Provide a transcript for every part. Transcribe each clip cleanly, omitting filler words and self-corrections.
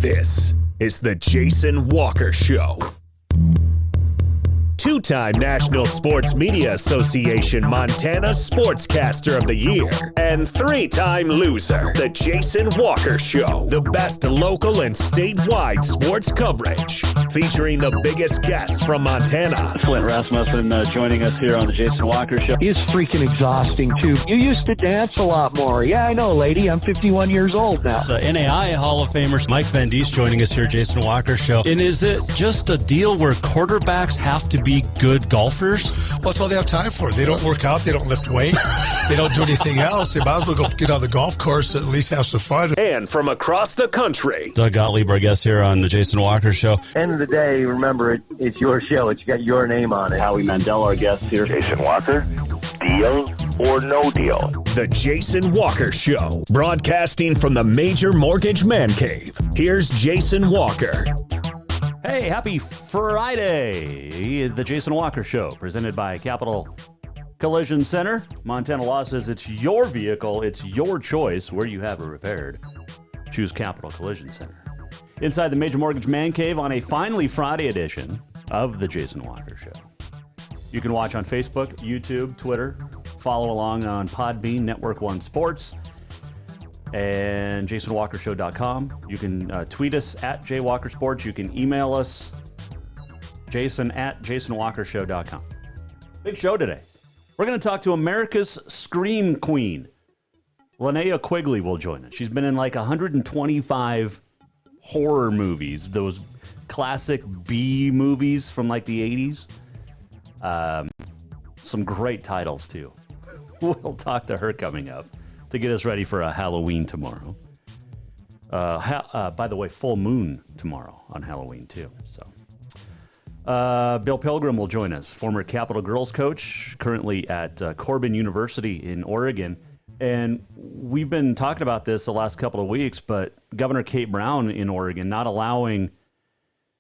This is the Jason Walker Show. Two-time National Sports Media Association Montana Sportscaster of the Year and three-time loser, the Jason Walker Show. The best local and statewide sports coverage, featuring the biggest guests from Montana. Flint Rasmussen joining us here on the Jason Walker Show. He's freaking exhausting, too. You used to dance a lot more. Yeah, I know, lady. I'm 51 years old now. The NAI Hall of Famer Mike Van Diest joining us here, Jason Walker Show. And is it just a deal where quarterbacks have to be good golfers? Well, that's all they have time for. They don't work out. They don't lift weights. They don't do anything else. They might as well go get on the golf course and at least have some fun. And from across the country, Doug Gottlieb, our guest here on the Jason Walker Show. End of the day, remember, it's your show. It's got your name on it. Howie Mandel, our guest here. Jason Walker, deal or no deal? the Jason Walker Show, broadcasting from the Major Mortgage Man Cave. Here's Jason Walker. Hey, happy Friday. The Jason Walker Show, presented by Capital Collision Center. Montana Law says it's your vehicle, it's your choice where you have it repaired. Choose Capital Collision Center. Inside the Major Mortgage Man Cave on a finally Friday edition of the Jason Walker Show. You can watch on Facebook, YouTube, Twitter, follow along on Podbean, Network One Sports, and JasonWalkerShow.com. You can tweet us at JWalkerSports. You can email us, Jason at JasonWalkerShow.com. Big show today. We're going to talk to America's Scream Queen. Linnea Quigley will join us. She's been in like 125 horror movies, those classic B movies from like the 80s. Some great titles, too. We'll talk to her coming up to get us ready for a Halloween tomorrow. By the way, full moon tomorrow on Halloween, too. So, Bill Pilgeram will join us, former Capital Girls coach, currently at Corban University in Oregon. And we've been talking about this the last couple of weeks, but Governor Kate Brown in Oregon not allowing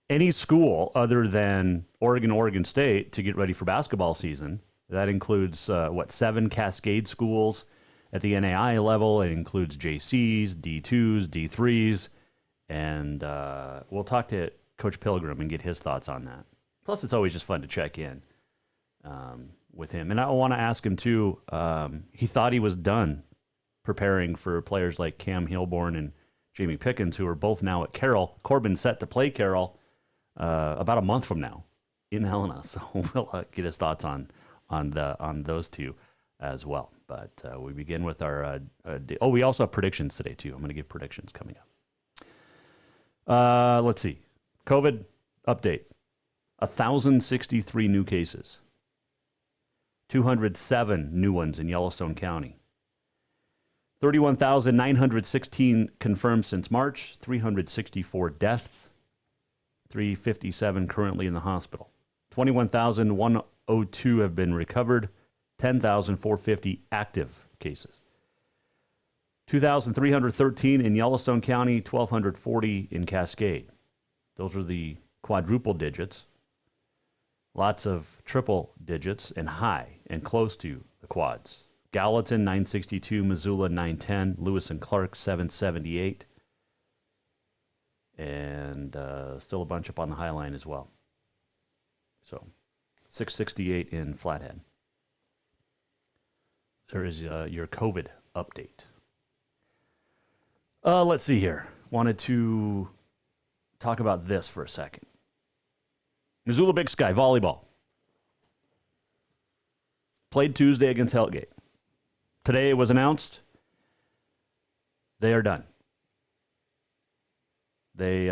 any school other than Oregon State to get ready for basketball season. That includes, 7 Cascade schools at the NAI level. It includes JCs, D2s, D3s. And we'll talk to Coach Pilgeram and get his thoughts on that. Plus, it's always just fun to check in with him. And I want to ask him, too, he thought he was done preparing for players like Cam Hilborn and Jamie Pickens, who are both now at Carroll. Corbin's set to play Carroll about a month from now in Helena. So we'll get his thoughts on those two as well. But we begin with our... we also have predictions today, too. I'm going to give predictions coming up. Let's see. COVID update. 1,063 new cases. 207 new ones in Yellowstone County. 31,916 confirmed since March. 364 deaths. 357 currently in the hospital. 21,102 have been recovered. 10,450 active cases. 2,313 in Yellowstone County, 1,240 in Cascade. Those are the quadruple digits. Lots of triple digits and high and close to the quads. Gallatin, 962, Missoula, 910, Lewis and Clark, 778. And still a bunch up on the High Line as well. So, 668 in Flathead. There is your COVID update. Let's see here. Wanted to talk about this for a second. Missoula Big Sky volleyball. Played Tuesday against Hellgate. Today it was announced they are done. They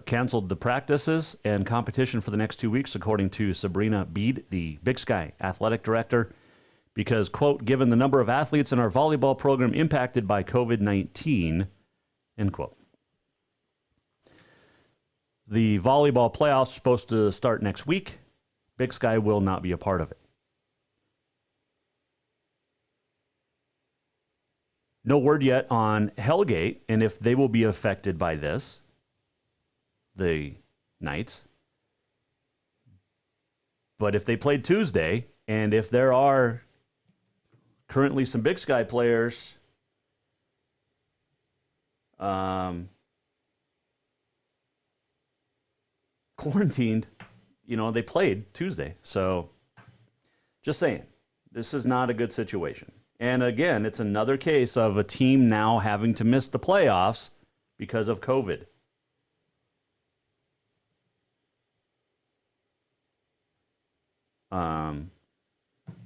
canceled the practices and competition for the next 2 weeks, according to Sabrina Bede, the Big Sky athletic director, because, quote, given the number of athletes in our volleyball program impacted by COVID-19, end quote. The volleyball playoffs are supposed to start next week. Big Sky will not be a part of it. No word yet on Hellgate and if they will be affected by this, the Knights. But if they played Tuesday, and if there are currently some Big Sky players quarantined. They played Tuesday. So just saying, this is not a good situation. And again, it's another case of a team now having to miss the playoffs because of COVID.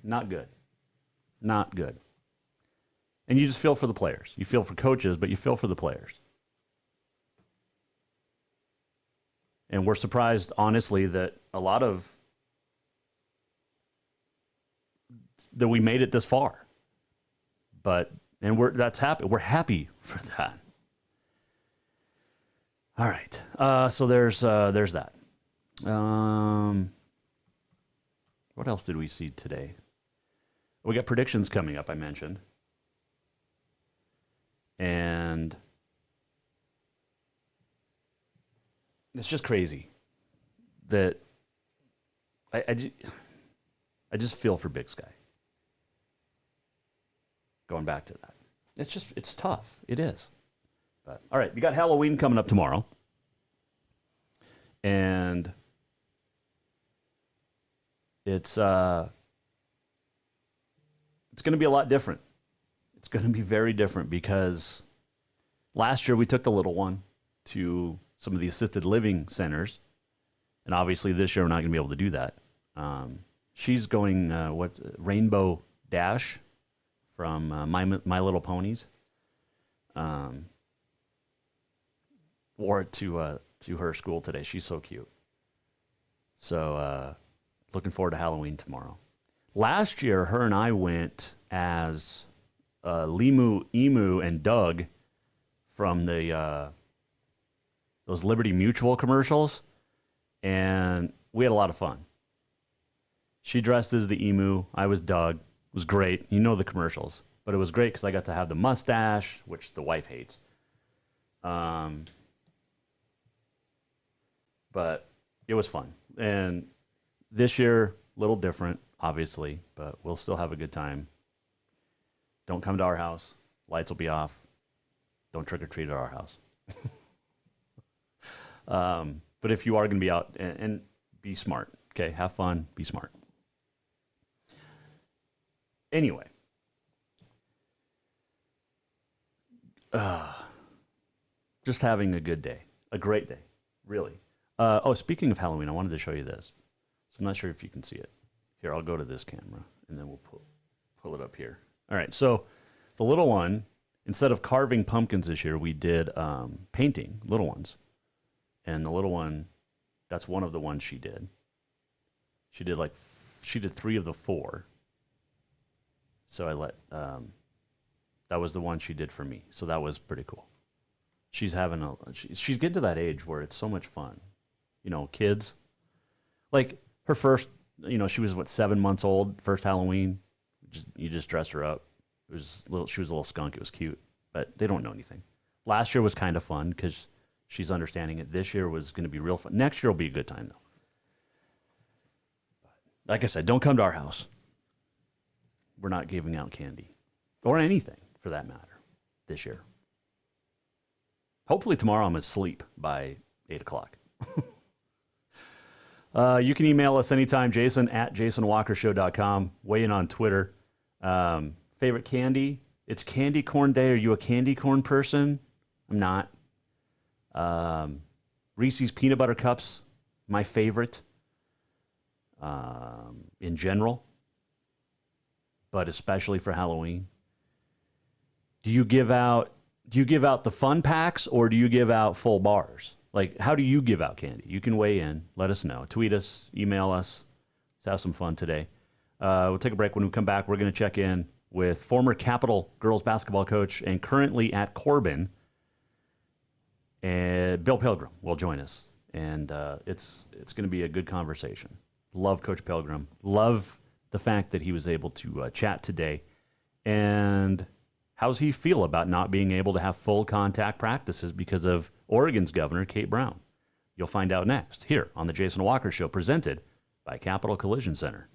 Not good. Not good. And you just feel for the players. You feel for coaches, but you feel for the players. And we're surprised, honestly, that that we made it this far. That's happy. We're happy for that. All right. So there's that. What else did we see today? We got predictions coming up, I mentioned. And it's just crazy that I just feel for Big Sky. Going back to that. It's tough. It is. But all right, you got Halloween coming up tomorrow. And it's going to be a lot different. It's going to be very different because last year we took the little one to some of the assisted living centers. And obviously this year we're not going to be able to do that. She's going, Rainbow Dash from My Little Ponies. Wore it to her school today. She's so cute. So looking forward to Halloween tomorrow. Last year, her and I went as Limu, Emu, and Doug from those Liberty Mutual commercials, and we had a lot of fun. She dressed as the emu. I was Doug. It was great. You know the commercials, but it was great because I got to have the mustache, which the wife hates. But it was fun. And this year, a little different, obviously, but we'll still have a good time. Don't come to our house. Lights will be off. Don't trick or treat at our house. But if you are going to be out, and be smart, okay? Have fun, be smart. Anyway. Just having a good day. A great day, really. Speaking of Halloween, I wanted to show you this. So I'm not sure if you can see it. Here, I'll go to this camera, and then we'll pull it up here. All right, so the little one, instead of carving pumpkins this year, we did painting little ones. And the little one, that's one of the ones she did. She did 3 of the 4. So that was the one she did for me. So that was pretty cool. She's getting to that age where it's so much fun. Kids. Like her first, she was 7 months old, first Halloween. You just dress her up. She was a little skunk. It was cute, but they don't know anything. Last year was kind of fun because she's understanding it. This year was going to be real fun. Next year will be a good time though. Like I said, don't come to our house. We're not giving out candy or anything for that matter this year. Hopefully tomorrow I'm asleep by 8 o'clock. You can email us anytime, Jason at jasonwalkershow.com. Weigh in on Twitter. Favorite candy? It's candy corn day. Are you a candy corn person? I'm not. Reese's peanut butter cups, my favorite in general, but especially for Halloween. Do you give out the fun packs or do you give out full bars? Like, how do you give out candy? You can weigh in. Let us know. Tweet us. Email us. Let's have some fun today. We'll take a break. When we come back, we're going to check in with former Capital girls basketball coach and currently at Corban, and Bill Pilgeram will join us. And it's going to be a good conversation. Love Coach Pilgeram. Love the fact that he was able to chat today. And how's he feel about not being able to have full contact practices because of Oregon's governor, Kate Brown? You'll find out next here on the Jason Walker Show, presented by Capital Collision Center.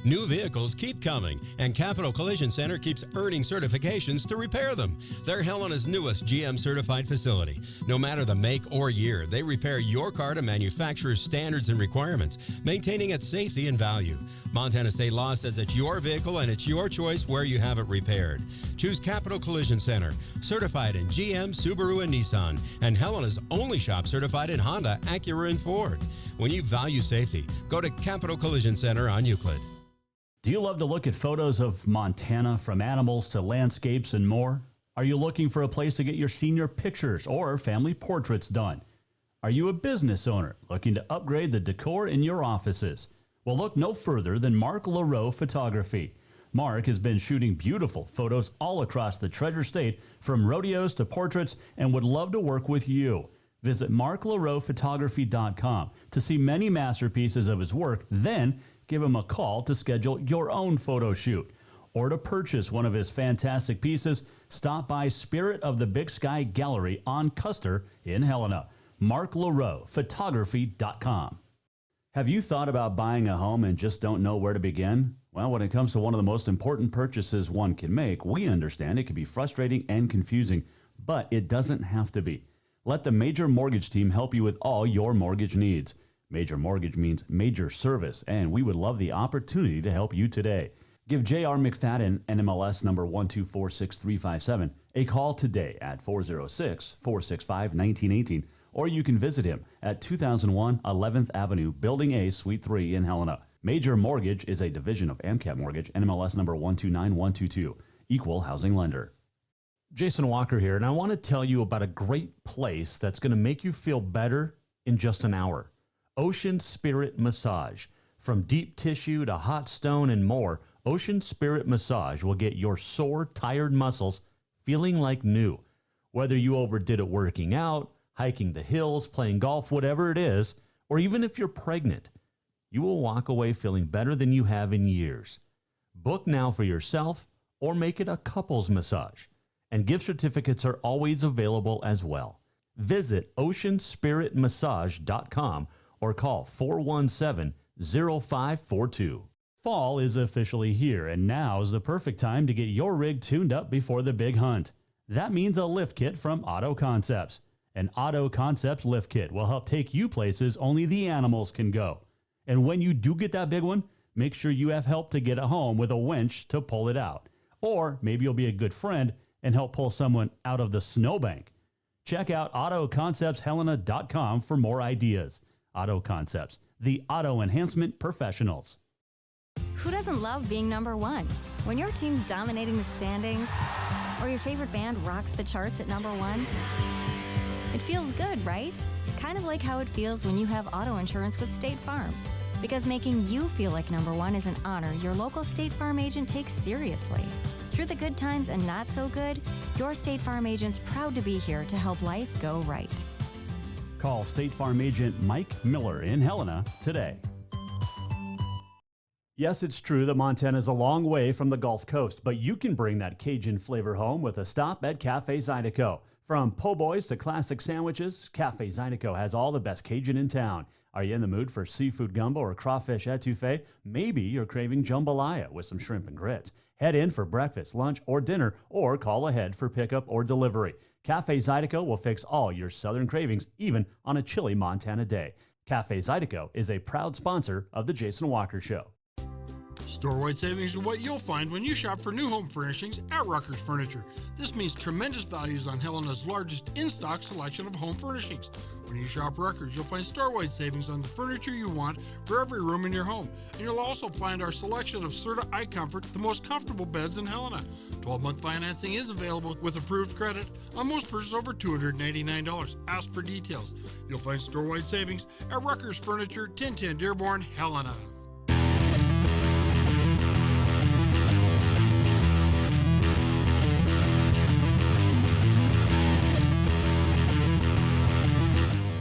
New vehicles keep coming, and Capital Collision Center keeps earning certifications to repair them. They're Helena's newest GM-certified facility. No matter the make or year, they repair your car to manufacturer's standards and requirements, maintaining its safety and value. Montana state law says it's your vehicle and it's your choice where you have it repaired. Choose Capital Collision Center, certified in GM, Subaru, and Nissan, and Helena's only shop certified in Honda, Acura, and Ford. When you value safety, go to Capital Collision Center on Euclid. Do you love to look at photos of Montana, from animals to landscapes and more? Are you looking for a place to get your senior pictures or family portraits done? Are you a business owner looking to upgrade the decor in your offices? Well, look no further than Mark LaRoe Photography. Mark has been shooting beautiful photos all across the Treasure State, from rodeos to portraits, and would love to work with you. Visit marklaroephotography.com to see many masterpieces of his work, then give him a call to schedule your own photo shoot. Or to purchase one of his fantastic pieces, stop by Spirit of the Big Sky Gallery on Custer in Helena. marklaroephotography.com. Have you thought about buying a home and just don't know where to begin? Well, when it comes to one of the most important purchases one can make, we understand it can be frustrating and confusing, but it doesn't have to be. Let the Major Mortgage team help you with all your mortgage needs. Major Mortgage means major service, and we would love the opportunity to help you today. Give J.R. McFadden, NMLS number 1246357, a call today at 406-465-1918, or you can visit him at 2001 11th Avenue, Building A, Suite 3 in Helena. Major Mortgage is a division of AMCAP Mortgage, NMLS number 129122, equal housing lender. Jason Walker here, and I want to tell you about a great place that's going to make you feel better in just an hour. Ocean Spirit Massage. From deep tissue to hot stone and more, Ocean Spirit Massage will get your sore, tired muscles feeling like new. Whether you overdid it working out, hiking the hills, playing golf, whatever it is, or even if you're pregnant, you will walk away feeling better than you have in years. Book now for yourself or make it a couples massage. And gift certificates are always available as well. Visit oceanspiritmassage.com or call 417-0542. Fall is officially here, and now is the perfect time to get your rig tuned up before the big hunt. That means a lift kit from Auto Concepts. An Auto Concepts lift kit will help take you places only the animals can go. And when you do get that big one, make sure you have help to get it home with a winch to pull it out. Or maybe you'll be a good friend and help pull someone out of the snowbank. Check out AutoConceptsHelena.com for more ideas. Auto Concepts, the auto enhancement professionals. Who doesn't love being number one? When your team's dominating the standings, or your favorite band rocks the charts at number one, it feels good, right? Kind of like how it feels when you have auto insurance with State Farm. Because making you feel like number one is an honor your local State Farm agent takes seriously. Through the good times and not so good, your State Farm agent's proud to be here to help life go right. Call State Farm agent Mike Miller in Helena today. Yes, it's true that Montana is a long way from the Gulf Coast, but you can bring that Cajun flavor home with a stop at Cafe Zydeco. From po' boys to classic sandwiches, Cafe Zydeco has all the best Cajun in town. Are you in the mood for seafood gumbo or crawfish etouffee? Maybe you're craving jambalaya with some shrimp and grits. Head in for breakfast, lunch, or dinner, or call ahead for pickup or delivery. Cafe Zydeco will fix all your southern cravings, even on a chilly Montana day. Cafe Zydeco is a proud sponsor of The Jason Walker Show. Store-wide savings are what you'll find when you shop for new home furnishings at Rucker's Furniture. This means tremendous values on Helena's largest in-stock selection of home furnishings. When you shop Rucker's, you'll find store-wide savings on the furniture you want for every room in your home. And you'll also find our selection of Serta iComfort, the most comfortable beds in Helena. 12-month financing is available with approved credit on most purchases over $299. Ask for details. You'll find store-wide savings at Rucker's Furniture, 1010 Dearborn, Helena.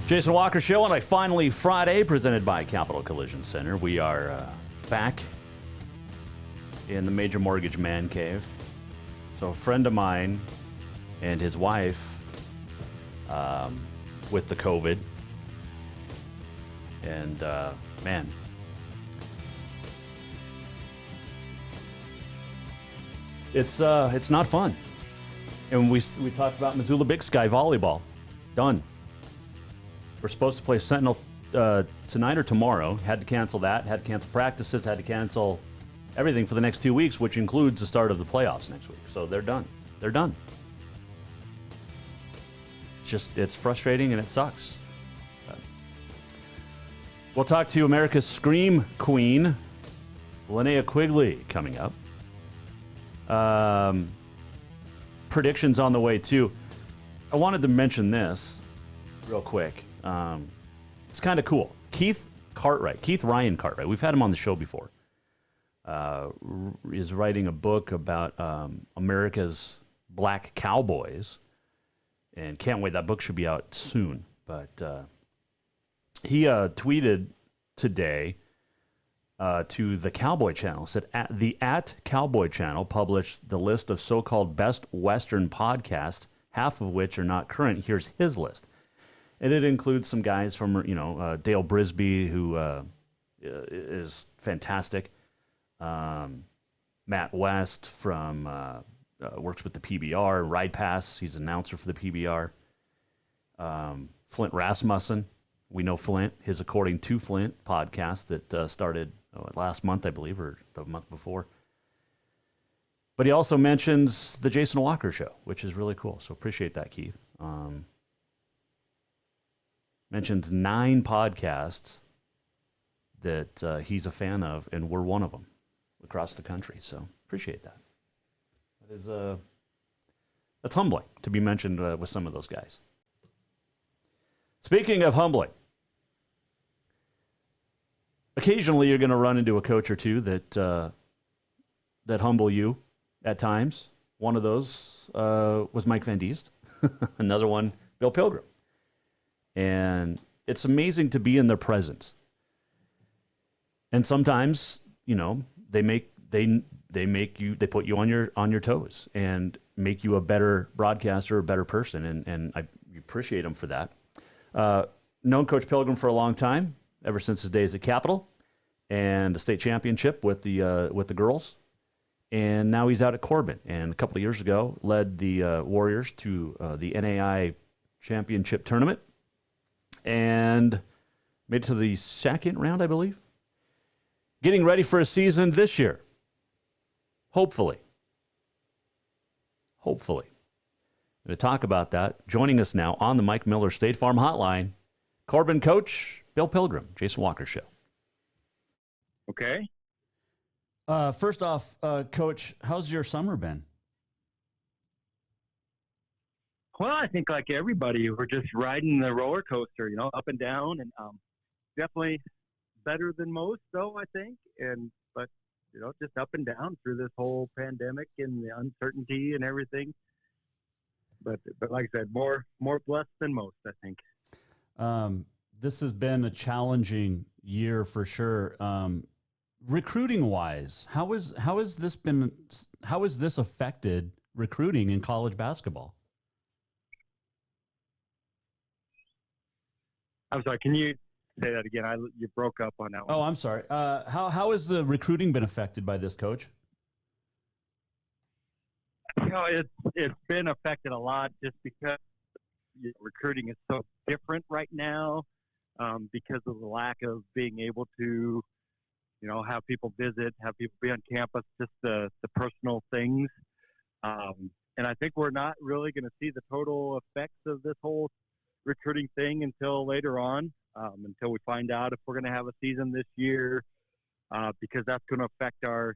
Jason Walker Show on a Finally Friday, presented by Capital Collision Center. We are back in the Major Mortgage Man Cave. So a friend of mine and his wife with the COVID. And man, It's not fun. And we talked about Missoula Big Sky volleyball. Done. We're supposed to play Sentinel tonight or tomorrow. Had to cancel that. Had to cancel practices. Had to cancel everything for the next 2 weeks, which includes the start of the playoffs next week. So they're done. They're done. It's frustrating and it sucks. We'll talk to America's Scream Queen, Linnea Quigley, coming up. Predictions on the way, too. I wanted to mention this real quick. It's kind of cool. Keith Ryan Cartwright, we've had him on the show before, is writing a book about America's Black Cowboys. And can't wait. That book should be out soon. But he tweeted today to the Cowboy Channel. Said, the Cowboy Channel published the list of so-called best Western podcasts, half of which are not current. Here's his list. And it includes some guys from, Dale Brisby, who is fantastic. Matt West from... works with the PBR, Ride Pass. He's an announcer for the PBR. Flint Rasmussen. We know Flint. His According to Flint podcast that started last month, I believe, or the month before. But he also mentions the Jason Walker Show, which is really cool. So appreciate that, Keith. Mentions 9 podcasts that he's a fan of, and we're one of them across the country. So appreciate that. That's humbling to be mentioned with some of those guys. Speaking of humbling, occasionally you're going to run into a coach or two that humble you at times. One of those was Mike Van Diest. Another one, Bill Pilgeram. And it's amazing to be in their presence. And sometimes, they put you on your toes and make you a better broadcaster, a better person, and I appreciate them for that. Known Coach Pilgrim for a long time, ever since his days at Capital and the state championship with the girls, and now he's out at Corban. And a couple of years ago, led the Warriors to the NAI championship tournament and made it to the second round, I believe. Getting ready for a season this year. Hopefully. Going to talk about that. Joining us now on the Mike Miller State Farm Hotline, Corban coach Bill Pilgeram, Jason Walker Show. Okay. First off, Coach, how's your summer been? Well, I think like everybody, we're just riding the roller coaster, up and down, and definitely better than most, though, I think. But just up and down through this whole pandemic and the uncertainty and everything. But like I said, more blessed than most, I think. This has been a challenging year for sure. Recruiting wise, how has this affected recruiting in college basketball? I'm sorry, can you say that again? You broke up on that one. Oh, I'm sorry. How has the recruiting been affected by this, Coach? It's been affected a lot just because recruiting is so different right now, because of the lack of being able to, have people visit, have people be on campus, just the personal things. And I think we're not really going to see the total effects of this whole recruiting thing until later on, until we find out if we're going to have a season this year, because that's going to affect our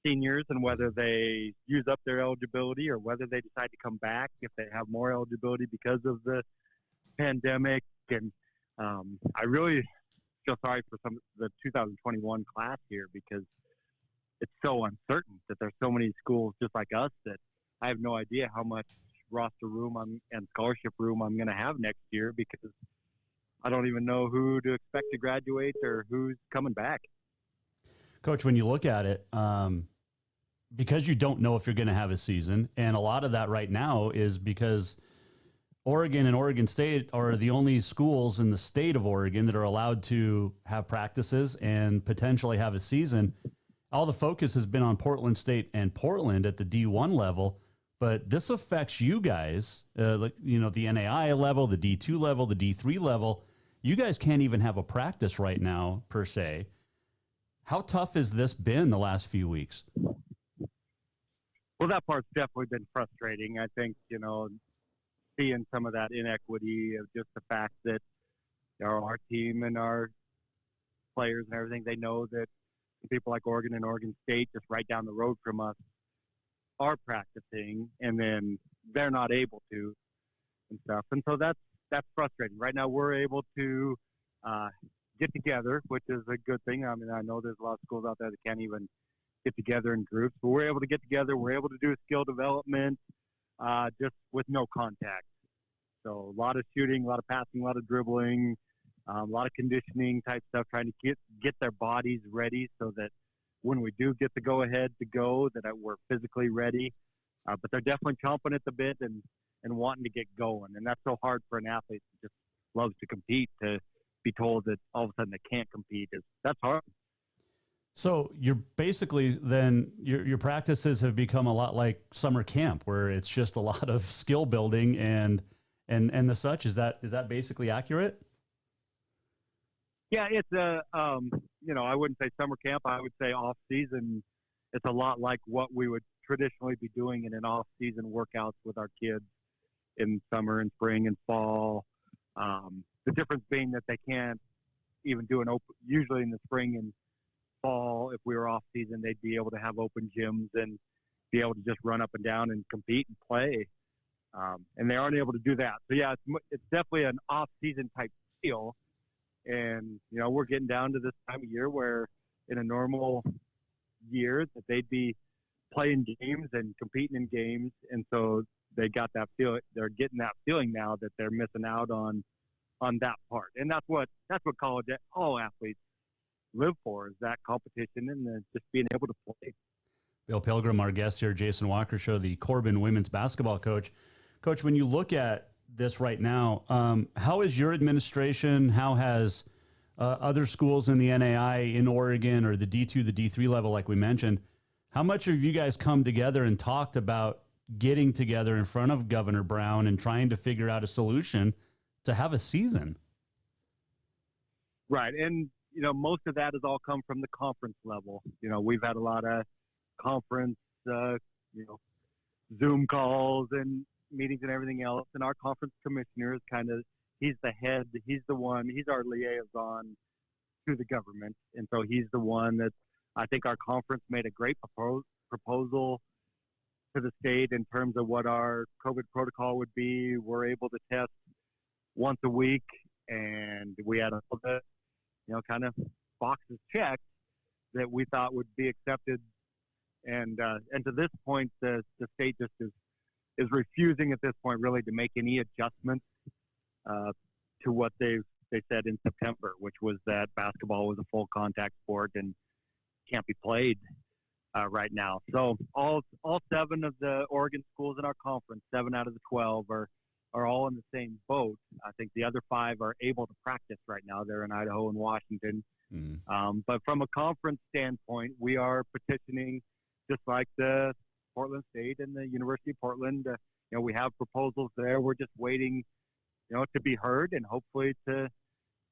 seniors and whether they use up their eligibility or whether they decide to come back if they have more eligibility because of the pandemic. And I really feel sorry for the 2021 class here, because it's so uncertain that there's so many schools just like us that I have no idea how much roster room and scholarship room I'm going to have next year, because I don't even know who to expect to graduate or who's coming back. Coach, when you look at it, because you don't know if you're going to have a season, and a lot of that right now is because Oregon and Oregon State are the only schools in the state of Oregon that are allowed to have practices and potentially have a season. all the focus has been on Portland State and Portland at the D1 level, but this affects you guys, like, you know, the NAI level, the D2 level, the D3 level. You guys can't even have a practice right now, per se. How tough has this been the last few weeks? Well, that part's definitely been frustrating. I think, you know, seeing some of that inequity of just the fact that, you know, our team and our players and everything, they know that people like Oregon and Oregon State, just right down the road from us, are practicing, and then they're not able to and stuff. And so that's frustrating. Right now we're able to get together, which is a good thing. I mean, I know there's a lot of schools out there that can't even get together in groups, but we're able to get together. We're able to do skill development just with no contact. So a lot of shooting, a lot of passing, a lot of dribbling, a lot of conditioning type stuff, trying to get their bodies ready so that when we do get the go-ahead to go, that we're physically ready. But they're definitely chomping at the bit and wanting to get going. And that's so hard for an athlete who just loves to compete, to be told that all of a sudden they can't compete. That's hard. So you're basically then your practices have become a lot like summer camp, where it's just a lot of skill building and the such. Is that basically accurate? Yeah, it's you know, I wouldn't say summer camp. I would say off season. It's a lot like what we would traditionally be doing in an off season workouts with our kids in summer and spring and fall. The difference being that they can't even do an open. Usually in the spring and fall, if we were off season, they'd be able to have open gyms and be able to just run up and down and compete and play. And they aren't able to do that. So yeah, it's definitely an off season type feel. And, you know, we're getting down to this time of year where in a normal year that they'd be playing games and competing in games. And so they got that feel. They're getting that feeling now that they're missing out on that part. And that's what college, all athletes live for, is that competition and just being able to play. Bill Pilgeram, our guest here, Jason Walker Show, the Corban women's basketball coach. Coach, when you look at this right now, how is your administration, how has other schools in the NAI in Oregon or the D2, the D3 level, like we mentioned, how much have you guys come together and talked about getting together in front of Governor Brown and trying to figure out a solution to have a season? Right. And, you know, most of that has all come from the conference level. You know, we've had a lot of conference, you know, Zoom calls and meetings and everything else. And our conference commissioner is he's the head, he's our liaison to the government. And so he's the one that I think our conference made a great proposal to the state in terms of what our COVID protocol would be. We're able to test once a week, and we had all the, you know, kind of boxes checked that we thought would be accepted. And to this point, the state just is refusing at this point really to make any adjustments to what they said in September, which was that basketball was a full contact sport and can't be played right now. So all 7 of the Oregon schools in our conference, 7 out of the 12 are all in the same boat. I think the other 5 are able to practice right now. They're in Idaho and Washington. But from a conference standpoint, we are petitioning just like the Portland State and the University of Portland. You know, we have proposals there. We're just waiting, you know, to be heard and hopefully to,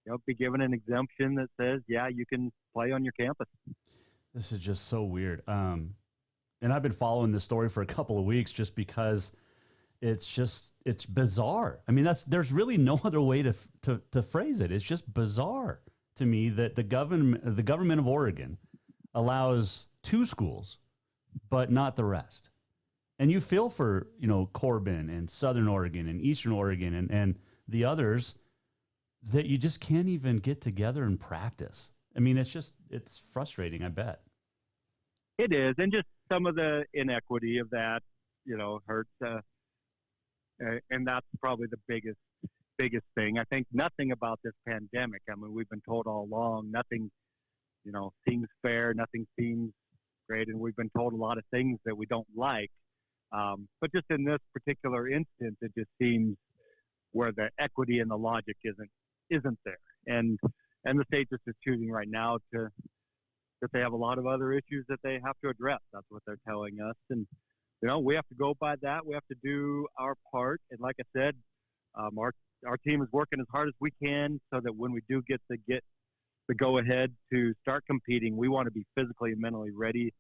you know, be given an exemption that says, yeah, you can play on your campus. This is just so weird. And I've been following this story for a couple of weeks just because it's bizarre. I mean, there's really no other way to phrase it. It's just bizarre to me that the government of Oregon allows 2 schools, but not the rest. And you feel for, you know, Corban and Southern Oregon and Eastern Oregon and the others that you just can't even get together and practice. I mean, it's frustrating, I bet. It is. And just some of the inequity of that, you know, hurts. And that's probably the biggest thing. I think nothing about this pandemic, I mean, we've been told all along, nothing, you know, seems fair, nothing seems great. And we've been told a lot of things that we don't like. But just in this particular instance, it just seems where the equity and the logic isn't there. And the state just is choosing right now to that they have a lot of other issues that they have to address. That's what they're telling us. And, we have to go by that. We have to do our part. And like I said, our team is working as hard as we can so that when we do get the go-ahead to start competing, we want to be physically and mentally ready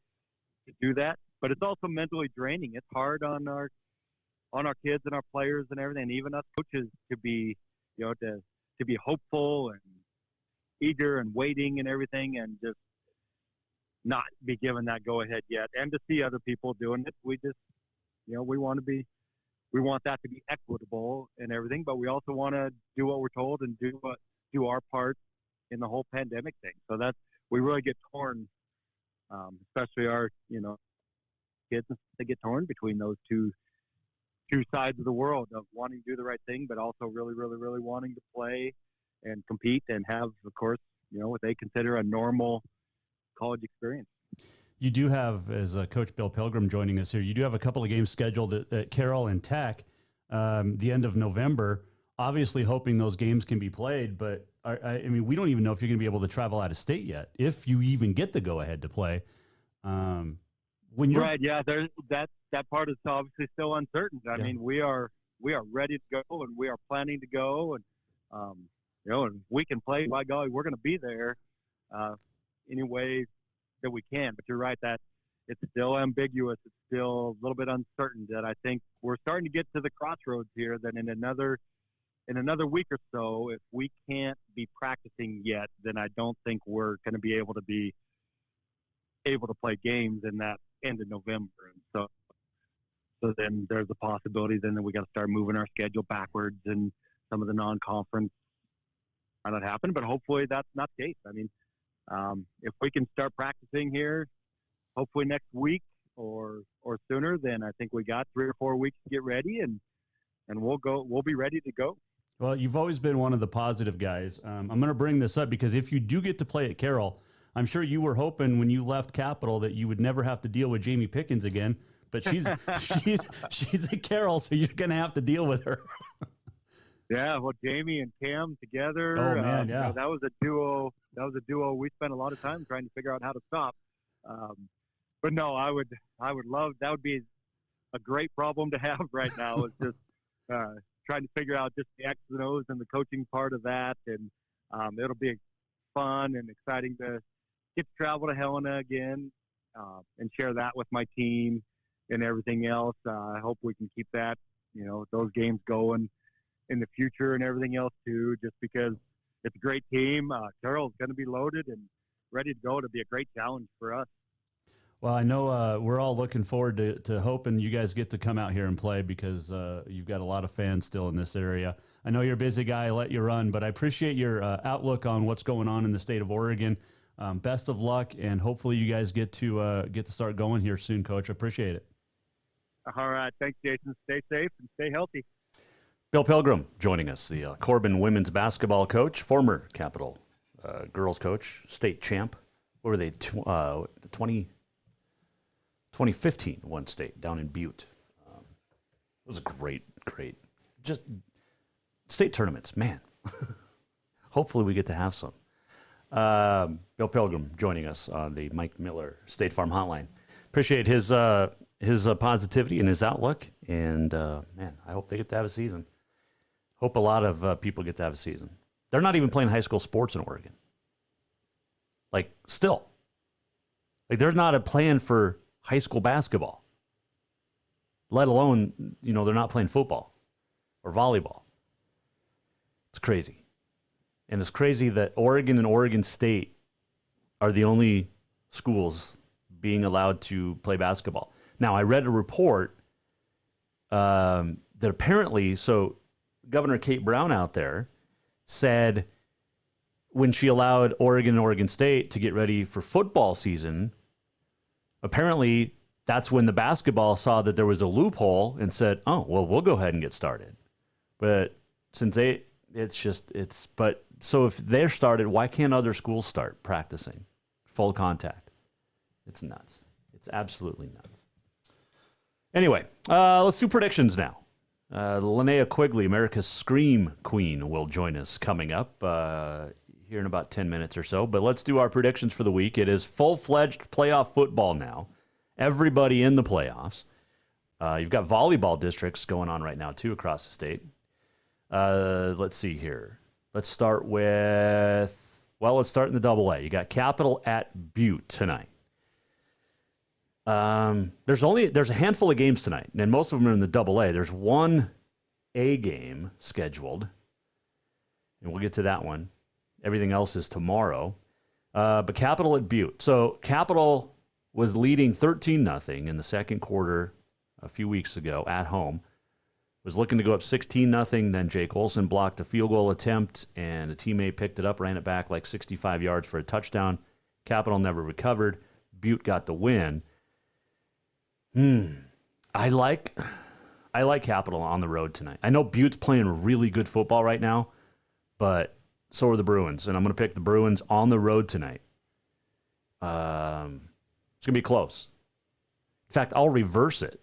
to do that. But it's also mentally draining. It's hard on our kids and our players and everything, and even us coaches to be, to be hopeful and eager and waiting and everything, and just not be given that go-ahead yet. And to see other people doing it, we just, we want that to be equitable and everything, but we also want to do what we're told and do our part in the whole pandemic thing. So we really get torn, especially our, kids, they get torn between those two sides of the world of wanting to do the right thing, but also really, really, really wanting to play and compete and have, of course, what they consider a normal college experience. You do have, as Coach Bill Pilgeram joining us here, you do have a couple of games scheduled at Carroll and Tech the end of November, obviously hoping those games can be played, but we don't even know if you're going to be able to travel out of state yet, if you even get the go-ahead to play. Right, yeah, that part is obviously still uncertain. I mean, we are ready to go, and we are planning to go, and and we can play. By golly, we're going to be there any way that we can. But you're right that it's still ambiguous. It's still a little bit uncertain. That I think we're starting to get to the crossroads here. That in another week or so, if we can't be practicing yet, then I don't think we're going to be able to play games in that end of November. And so then there's a possibility then that we got to start moving our schedule backwards, and some of the non-conference might not happen, but hopefully that's not the case. I mean, if we can start practicing here, hopefully next week or sooner, then I think we got 3 or 4 weeks to get ready, and we'll be ready to go. Well, you've always been one of the positive guys. I'm going to bring this up because if you do get to play at Carroll, I'm sure you were hoping when you left Capital that you would never have to deal with Jamie Pickens again, but she's at Carroll, so you're going to have to deal with her. Yeah, well, Jamie and Cam together. Oh man, yeah, that was a duo. We spent a lot of time trying to figure out how to stop. But no, I would love. That would be a great problem to have right now. Is just trying to figure out just the X's and O's and the coaching part of that, and it'll be fun and exciting to get to travel to Helena again and share that with my team and everything else. I hope we can keep that, those games going in the future and everything else too, just because it's a great team. Carroll's going to be loaded and ready to go. To be a great challenge for us. Well, I know we're all looking forward to hoping you guys get to come out here and play because you've got a lot of fans still in this area. I know you're a busy guy. I let you run, but I appreciate your outlook on what's going on in the state of Oregon. Best of luck, and hopefully you guys get to start going here soon, Coach. I appreciate it. All right. Thanks, Jason. Stay safe and stay healthy. Bill Pilgeram joining us, the Corban women's basketball coach, former Capital girls coach, state champ. What were they, 2015 won state down in Butte. It was great. Just state tournaments, man. Hopefully we get to have some. Bill Pilgeram joining us on the Mike Miller State Farm Hotline. Appreciate his positivity and his outlook, and man, I hope they get to have a season. Hope a lot of people get to have a season. They're not even playing high school sports in Oregon. Still. There's not a plan for high school basketball, let alone, they're not playing football or volleyball. It's crazy. And it's crazy that Oregon and Oregon State are the only schools being allowed to play basketball. Now, I read a report that apparently, Governor Kate Brown out there said when she allowed Oregon and Oregon State to get ready for football season, apparently that's when the basketball saw that there was a loophole and said, oh, well, we'll go ahead and get started. But since so if they're started, why can't other schools start practicing full contact? It's nuts. It's absolutely nuts. Anyway, let's do predictions now. Linnea Quigley, America's Scream Queen, will join us coming up here in about 10 minutes or so. But let's do our predictions for the week. It is full-fledged playoff football now. Everybody in the playoffs. You've got volleyball districts going on right now, too, across the state. Let's see here. Let's start in the AA. You got Capital at Butte tonight. There's a handful of games tonight, and most of them are in the AA. There's one A game scheduled, and we'll get to that one. Everything else is tomorrow. But Capital at Butte. So Capital was leading 13-0 in the second quarter a few weeks ago at home. Was looking to go up 16-0. Then Jake Olson blocked a field goal attempt, and a teammate picked it up, ran it back like 65 yards for a touchdown. Capital never recovered. Butte got the win. I like Capital on the road tonight. I know Butte's playing really good football right now, but so are the Bruins, and I'm going to pick the Bruins on the road tonight. It's going to be close. In fact, I'll reverse it.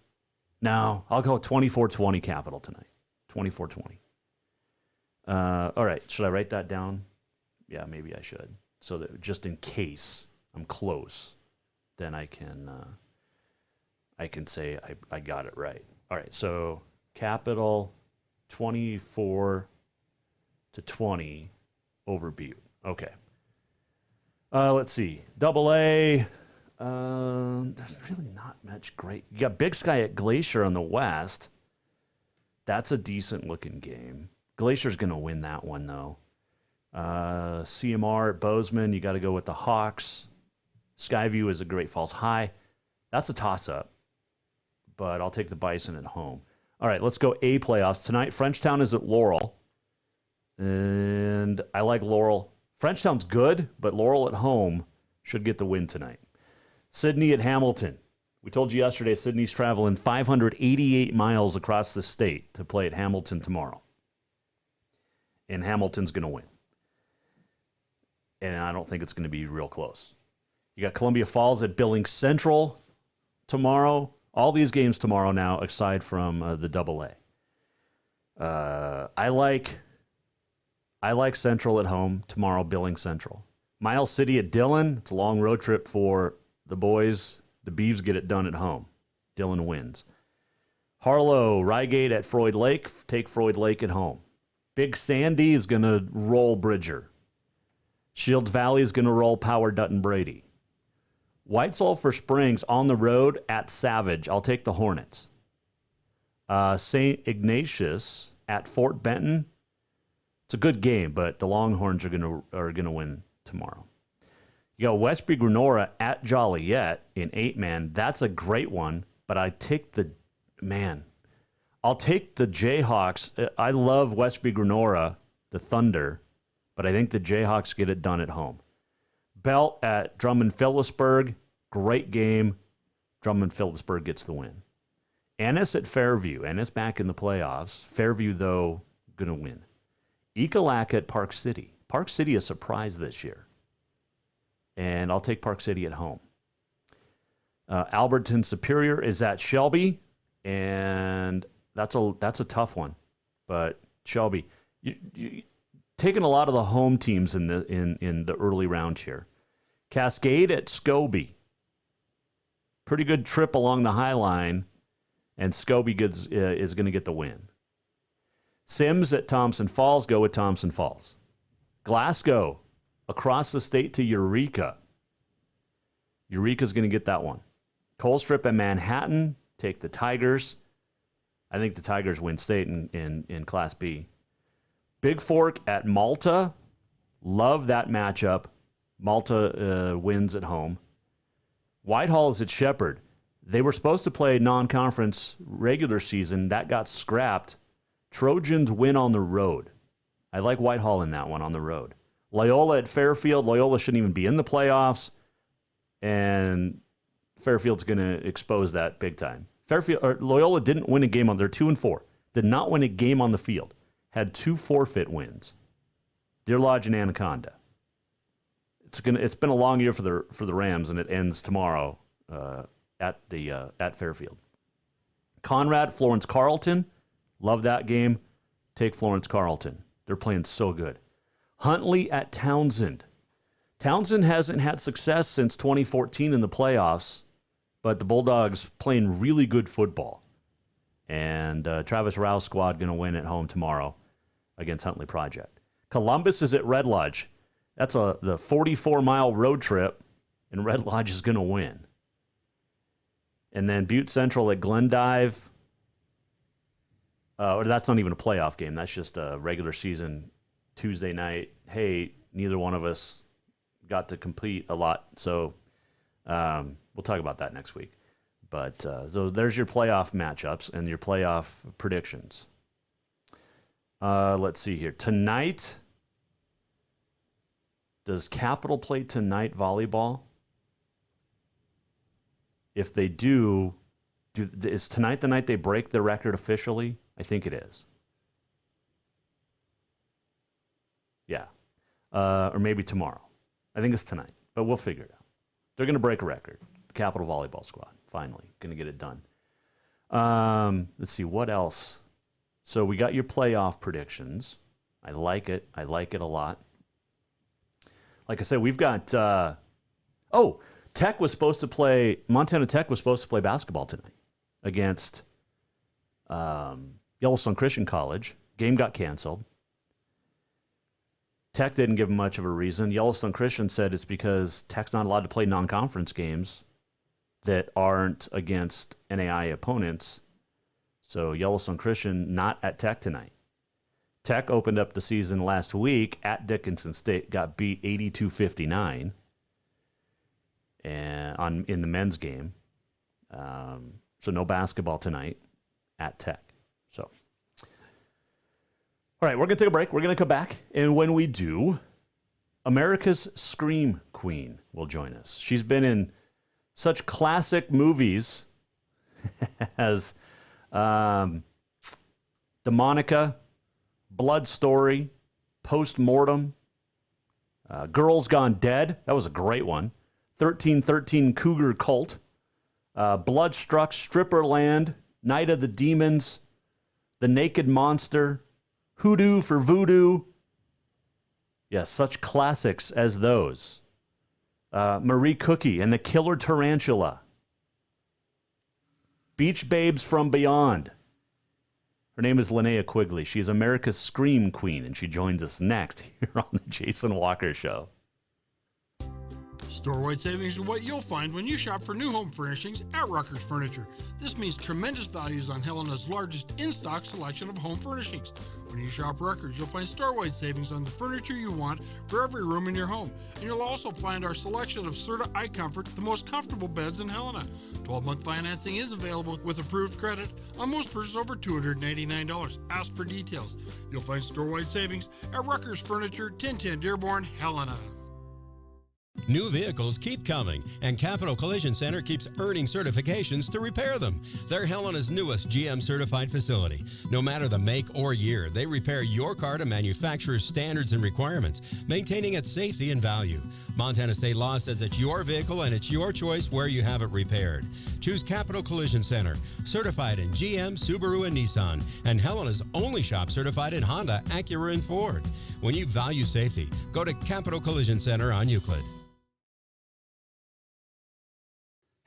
No, I'll go 24-20 Capital tonight. 24-20. All right, should I write that down? Yeah, maybe I should. So that just in case I'm close, then I can say I got it right. All right, so Capital 24-20 over Butte. Okay. Let's see. AA. There's really not much great. You got Big Sky at Glacier on the west. That's a decent looking game. Glacier's going to win that one though. CMR at Bozeman. You got to go with the Hawks. Skyview is a Great Falls High. That's a toss up, but I'll take the Bison at home. All right, let's go A playoffs tonight. Frenchtown is at Laurel, and I like Laurel. Frenchtown's good, but Laurel at home should get the win tonight. Sydney at Hamilton. We told you yesterday Sydney's traveling 588 miles across the state to play at Hamilton tomorrow. And Hamilton's going to win. And I don't think it's going to be real close. You got Columbia Falls at Billings Central tomorrow. All these games tomorrow now, aside from the AA. I like Central at home tomorrow, Billings Central. Miles City at Dillon. It's a long road trip for the boys. The Beavs get it done at home. Dillon wins. Harlow, Rygate at Floyd Lake. Take Floyd Lake at home. Big Sandy is going to roll Bridger. Shields Valley is going to roll Power Dutton Brady. White Sulphur Springs on the road at Savage. I'll take the Hornets. St. Ignatius at Fort Benton. It's a good game, but the Longhorns are going to win tomorrow. You got Westby Grenora at Joliet in 8-man. That's a great one, but I'll take the Jayhawks. I love Westby Grenora, the Thunder, but I think the Jayhawks get it done at home. Belt at Drummond-Phillipsburg. Great game. Drummond-Phillipsburg gets the win. Ennis at Fairview. Ennis back in the playoffs. Fairview, though, going to win. Ecolak at Park City. Park City a surprise this year. And I'll take Park City at home. Alberton Superior is at Shelby, and that's a tough one. But Shelby, you taking a lot of the home teams in the early round here. Cascade at Scobie. Pretty good trip along the High Line, and Scobie is going to get the win. Sims at Thompson Falls. Go with Thompson Falls. Glasgow across the state to Eureka. Eureka's going to get that one. Colstrip at Manhattan. Take the Tigers. I think the Tigers win state in Class B. Big Fork at Malta. Love that matchup. Malta wins at home. Whitehall is at Shepherd. They were supposed to play non-conference regular season. That got scrapped. Trojans win on the road. I like Whitehall in that one on the road. Loyola at Fairfield. Loyola shouldn't even be in the playoffs. And Fairfield's going to expose that big time. Loyola didn't win a game on. They're 2-4. Did not win a game on the field. Had 2 forfeit wins. Deer Lodge and Anaconda. It's been a long year for the Rams, and it ends tomorrow at Fairfield. Conrad, Florence Carlton. Love that game. Take Florence Carlton. They're playing so good. Huntley at Townsend. Townsend hasn't had success since 2014 in the playoffs, but the Bulldogs playing really good football. And Travis Rouse squad going to win at home tomorrow against Huntley Project. Columbus is at Red Lodge. That's the 44-mile road trip, and Red Lodge is going to win. And then Butte Central at Glendive. Or that's not even a playoff game. That's just a regular season Tuesday night. Hey, neither one of us got to compete a lot, so we'll talk about that next week. But so there's your playoff matchups and your playoff predictions. Let's see here. Tonight, does Capital play tonight volleyball? If they do, is tonight the night they break the record officially? I think it is. Yeah. Or maybe tomorrow. I think it's tonight, but we'll figure it out. They're going to break a record. The Capital Volleyball Squad, finally, going to get it done. Let's see, what else? So we got your playoff predictions. I like it. I like it a lot. Like I said, we've got, Tech was supposed to play, Montana Tech was supposed to play basketball tonight against Yellowstone Christian College. Game got canceled. Tech didn't give much of a reason. Yellowstone Christian said it's because Tech's not allowed to play non-conference games that aren't against NAI opponents. So Yellowstone Christian not at Tech tonight. Tech opened up the season last week at Dickinson State, got beat 82-59 and in the men's game. So no basketball tonight at Tech. So, all right, we're going to take a break. We're going to come back. And when we do, America's Scream Queen will join us. She's been in such classic movies as Demonica, Blood Story, Postmortem, Girls Gone Dead. That was a great one. 1313 Cougar Cult, Bloodstruck, Stripperland, Night of the Demons, The Naked Monster, Hoodoo for Voodoo. Yes, such classics as those. Marie Cookie and the Killer Tarantula. Beach Babes from Beyond. Her name is Linnea Quigley. She is America's Scream Queen, and she joins us next here on the Jason Walker Show. Store-wide savings are what you'll find when you shop for new home furnishings at Rucker's Furniture. This means tremendous values on Helena's largest in-stock selection of home furnishings. When you shop Rucker's, you'll find store-wide savings on the furniture you want for every room in your home. And you'll also find our selection of Serta iComfort, the most comfortable beds in Helena. 12-month financing is available with approved credit on most purchases over $289. Ask for details. You'll find store-wide savings at Rucker's Furniture, 1010 Dearborn, Helena. New vehicles keep coming, and Capital Collision Center keeps earning certifications to repair them. They're Helena's newest GM-certified facility. No matter the make or year, they repair your car to manufacturer's standards and requirements, maintaining its safety and value. Montana state law says it's your vehicle and it's your choice where you have it repaired. Choose Capital Collision Center, certified in GM, Subaru, and Nissan, and Helena's only shop certified in Honda, Acura, and Ford. When you value safety, go to Capital Collision Center on Euclid.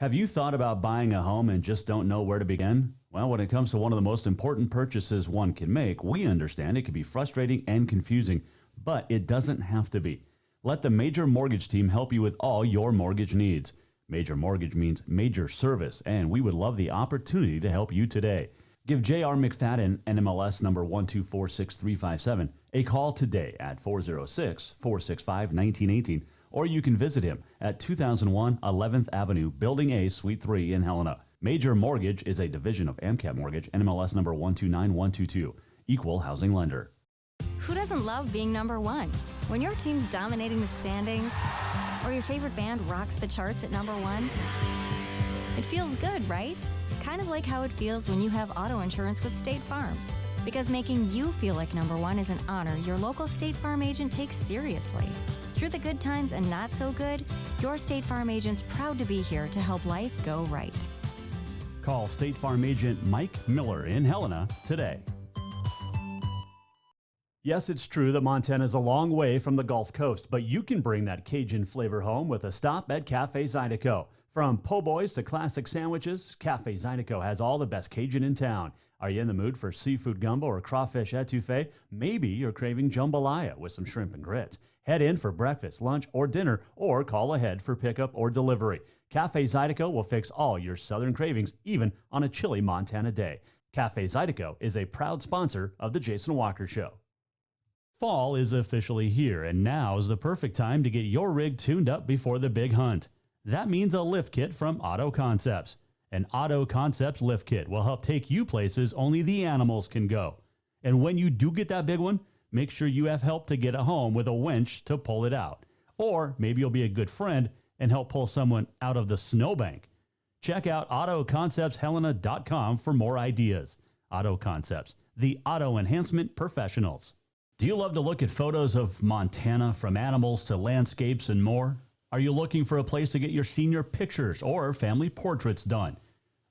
Have you thought about buying a home and just don't know where to begin? Well, when it comes to one of the most important purchases one can make, we understand it can be frustrating and confusing, but it doesn't have to be. Let the Major Mortgage team help you with all your mortgage needs. Major Mortgage means major service, and we would love the opportunity to help you today. Give J.R. McFadden, NMLS number 1246357, a call today at 406-465-1918, or you can visit him at 2001 11th Avenue, Building A, Suite 3 in Helena. Major Mortgage is a division of AMCAP Mortgage, NMLS number 129122, equal housing lender. Who doesn't love being number one? When your team's dominating the standings, or your favorite band rocks the charts at number one, it feels good, right? Kind of like how it feels when you have auto insurance with State Farm. Because making you feel like number one is an honor your local State Farm agent takes seriously. Through the good times and not so good, your State Farm agent's proud to be here to help life go right. Call State Farm agent Mike Miller in Helena today. Yes, it's true that Montana is a long way from the Gulf Coast, but you can bring that Cajun flavor home with a stop at Cafe Zydeco. From po' boys to classic sandwiches, Cafe Zydeco has all the best Cajun in town. Are you in the mood for seafood gumbo or crawfish etouffee? Maybe you're craving jambalaya with some shrimp and grits. Head in for breakfast, lunch, or dinner, or call ahead for pickup or delivery. Cafe Zydeco will fix all your southern cravings, even on a chilly Montana day. Cafe Zydeco is a proud sponsor of The Jason Walker Show. Fall is officially here, and now is the perfect time to get your rig tuned up before the big hunt. That means a lift kit from Auto Concepts. An Auto Concepts lift kit will help take you places only the animals can go. And when you do get that big one, make sure you have help to get it home with a winch to pull it out. Or maybe you'll be a good friend and help pull someone out of the snowbank. Check out AutoConceptsHelena.com for more ideas. Auto Concepts, the auto enhancement professionals. Do you love to look at photos of Montana, from animals to landscapes and more? Are you looking for a place to get your senior pictures or family portraits done?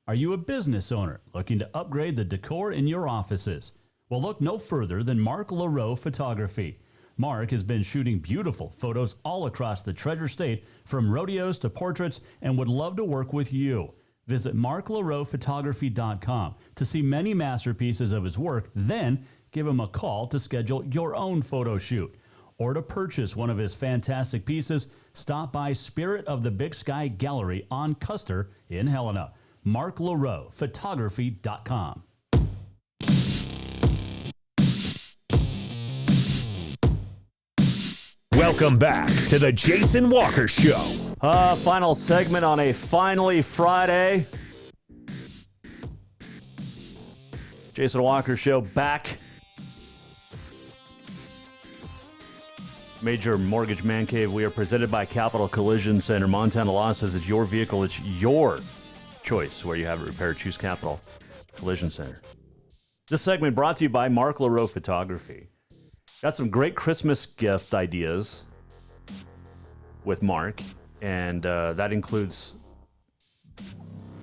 Are you a business owner looking to upgrade the decor in your offices? Well, look no further than Mark LaRoe Photography. Mark has been shooting beautiful photos all across the Treasure State, from rodeos to portraits, and would love to work with you. Visit marklaroephotography.com to see many masterpieces of his work, then give him a call to schedule your own photo shoot. Or to purchase one of his fantastic pieces, stop by Spirit of the Big Sky Gallery on Custer in Helena. marklaroephotography.com. Welcome back to the Jason Walker Show. Final segment on a finally Friday. Jason Walker Show back. Major Mortgage Man Cave. We are presented by Capital Collision Center. Montana Law says it's your vehicle. It's your choice where you have it repaired. Choose Capital Collision Center. This segment brought to you by Mark LaRoe Photography. Got some great Christmas gift ideas with Mark, and that includes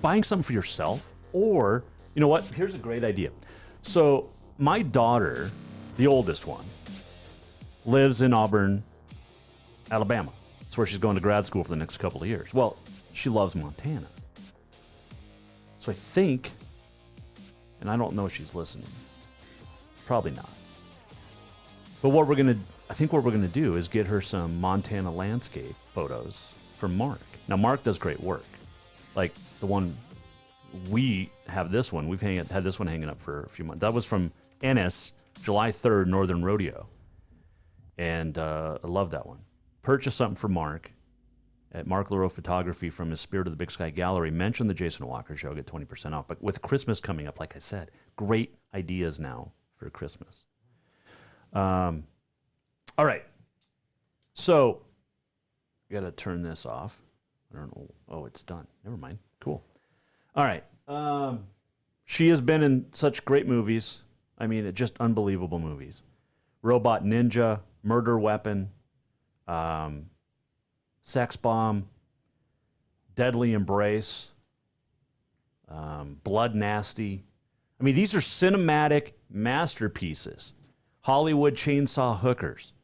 buying something for yourself, or, you know what, here's a great idea. So my daughter, the oldest one, lives in Auburn, Alabama. That's where she's going to grad school for the next couple of years. Well, she loves Montana. So I think, and I don't know if she's listening, probably not. But I think what we're gonna do is get her some Montana landscape photos from Mark. Now, Mark does great work. Like the one we have, this one we've had this one hanging up for a few months. That was from Ennis, July 3rd, Northern Rodeo, and I love that one. Purchase something for Mark at Mark LaRoe Photography from his Spirit of the Big Sky Gallery. Mention the Jason Walker Show, get 20% off. But with Christmas coming up, like I said, great ideas now for Christmas. All right. So, I got to turn this off. I don't know. Oh, it's done. Never mind. Cool. All right. She has been in such great movies. I mean, just unbelievable movies. Robot Ninja, Murder Weapon, Sex Bomb, Deadly Embrace, Blood Nasty. I mean, these are cinematic masterpieces. Hollywood Chainsaw Hookers,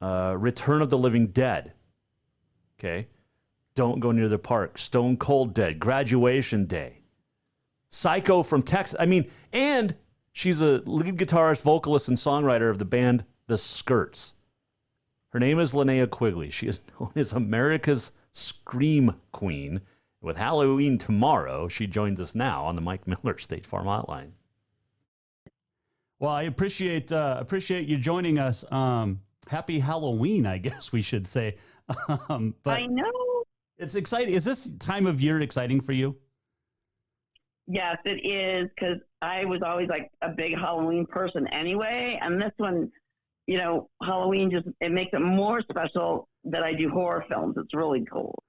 Return of the Living Dead, okay, Don't Go Near the Park, Stone Cold Dead, Graduation Day, Psycho from Texas. I mean, and she's a lead guitarist, vocalist, and songwriter of the band The Skirts. Her name is Linnea Quigley. She is known as America's Scream Queen. With Halloween tomorrow, she joins us now on the Mike Miller State Farm Hotline. Well, I appreciate you joining us. Happy Halloween, I guess we should say. But I know. It's exciting. Is this time of year exciting for you? Yes, it is, because I was always like a big Halloween person anyway. And this one, you know, Halloween it makes it more special that I do horror films. It's really cool.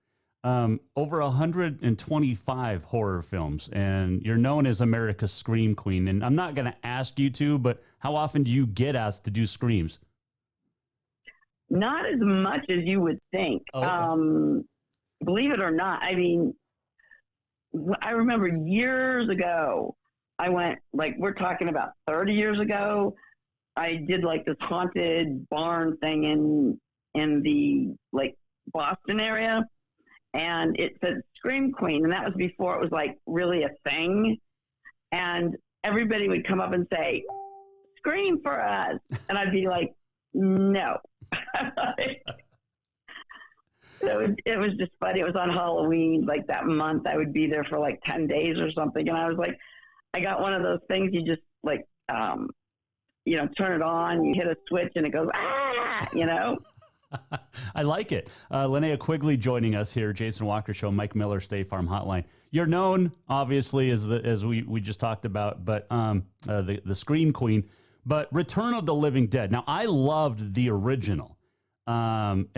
Over 125 horror films, and you're known as America's Scream Queen. And I'm not going to ask you to, but how often do you get asked to do screams? Not as much as you would think. Oh, okay. Believe it or not, I mean, I remember years ago, I went, like, we're talking about 30 years ago, I did like this haunted barn thing in the like Boston area, and it said Scream Queen, and that was before it was like really a thing. And everybody would come up and say, "Scream for us," and I'd be like, "No." So it was just funny. It was on Halloween, like that month. I would be there for like 10 days or something, and I was like, I got one of those things you just like, turn it on, you hit a switch, and it goes, ah, I like it. Linnea Quigley joining us here, Jason Walker Show, Mike Miller, State Farm Hotline. You're known, obviously, as we just talked about, but the Scream Queen, but Return of the Living Dead. Now, I loved the original, and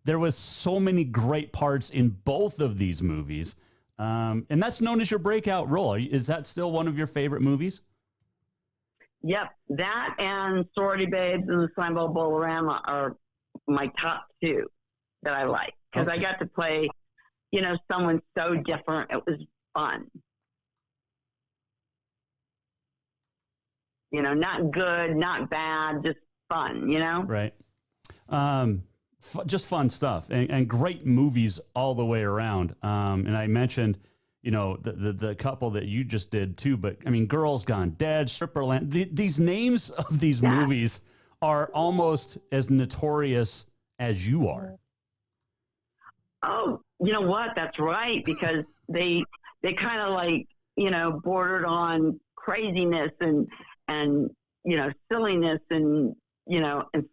there was so many great parts in both of these movies, and that's known as your breakout role. Is that still one of your favorite movies? Yep, that and Sorority Babes and the Slime Ball Bolorama are my top two that I like, because I got to play, someone so different. It was fun. Not good, not bad, just fun, Right. Just fun stuff and great movies all the way around. And I mentioned, the couple that you just did too, but I mean, Girls Gone Dead, Stripperland, these names of these movies are almost as notorious as you are. Oh, you know what? That's right. Because they kind of like, bordered on craziness and silliness and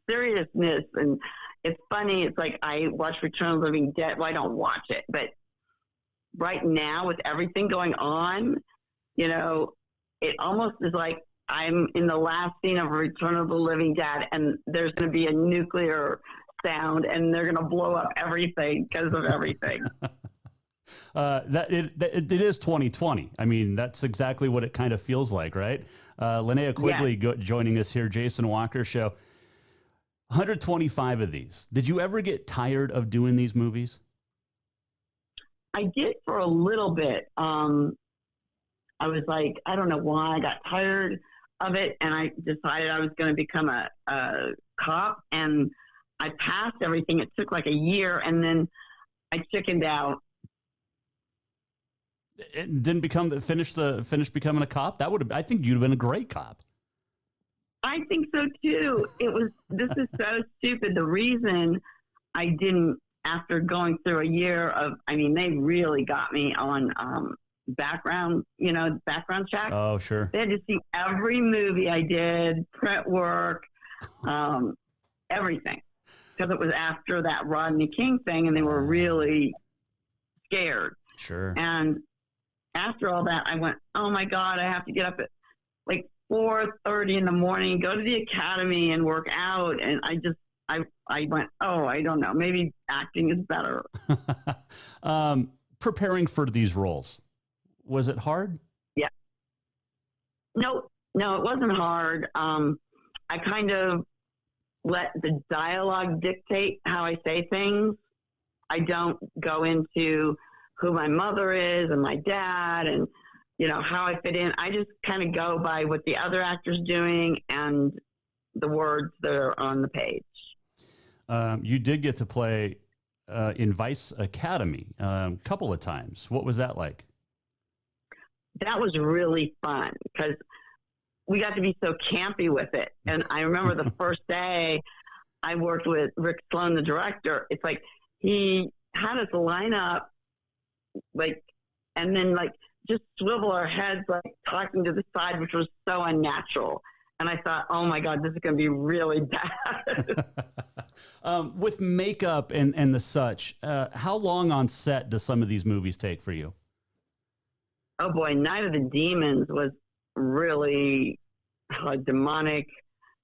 seriousness. And it's funny. It's like, I watch Return of the Living Dead. Well, I don't watch it, but right now with everything going on, it almost is like I'm in the last scene of Return of the Living Dead, and there's going to be a nuclear sound, and they're going to blow up everything because of everything. It is 2020. I mean, that's exactly what it kind of feels like, right? Linnea Quigley joining us here, Jason Walker Show. 125 of these. Did you ever get tired of doing these movies? I did for a little bit. I was like, I don't know why I got tired of it, and I decided I was going to become a cop, and I passed everything. It took like a year, and then I chickened out. It didn't finish becoming a cop? I think you'd have been a great cop. I think so too. This is so stupid. The reason I didn't, after going through a year of, they really got me on background check. Oh, sure. They had to see every movie I did, print work, everything. Because it was after that Rodney King thing, and they were really scared. Sure. And after all that, I went, oh my God, I have to get up at like 4:30 in the morning, go to the academy and work out. And I went, oh, I don't know, maybe acting is better. Preparing for these roles, was it hard? Yeah. No, it wasn't hard. I kind of let the dialogue dictate how I say things. I don't go into who my mother is and my dad and, how I fit in. I just kind of go by what the other actor's doing and the words that are on the page. You did get to play in Vice Academy a couple of times. What was that like? That was really fun because we got to be so campy with it. And I remember the first day I worked with Rick Sloan, the director. It's like he had us line up, and then just swivel our heads, talking to the side, which was so unnatural. And I thought, oh my God, this is going to be really bad. With makeup and the such, how long on set do some of these movies take for you? Oh boy, Night of the Demons was really a demonic